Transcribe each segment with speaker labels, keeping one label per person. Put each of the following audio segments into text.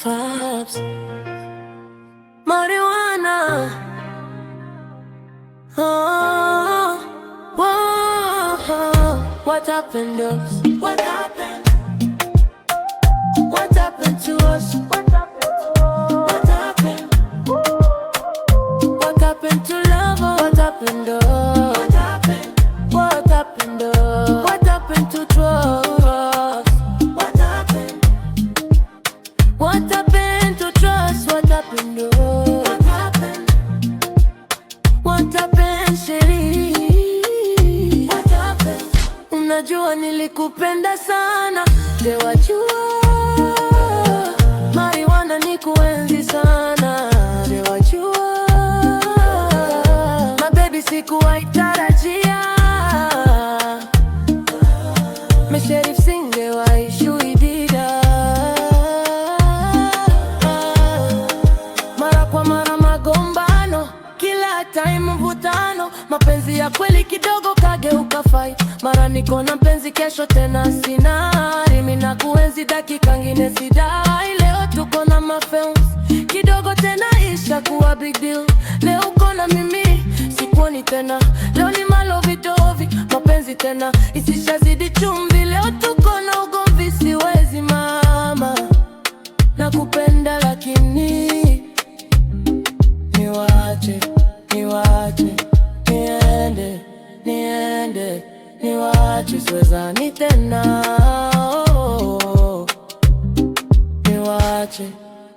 Speaker 1: Fabs, marijuana. Oh, whoa. What happened to us? What happened? What happened to us? What happened? What happened to love? What happened to us? What happened? What happened to us? What happened to trust? What happened? What happened to trust? What happened to us? What happened? What happened, Sheri? What happened? Unajua nilikupenda sana, je wajua? Marijuana ni kuenzi sana, je wajua? Mabebi sikuwahi tarajia, Mesherif singewahi shuhudia. Mara kwa mara magombano, kila time mvutano, mapenzi ya kweli kidogo kageuka fight. Mara niko na mpenzi, kesho tena sina. Mimi na kuenzi, dakika ngine sidai. Leo tuko na mafans kidogo, tena isha kuwa big deal. Leo uko na mimi, sikuoni tena. Leo ni malovidovi, mapenzi tena isishazidi chumvi. Leo tuko na ugomvi, siwezi mama, nakupenda lakini niwache, niende, niwache, siwezani tena.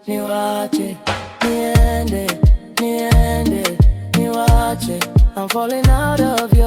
Speaker 1: Niwache, niende, niwache, I'm falling out of you.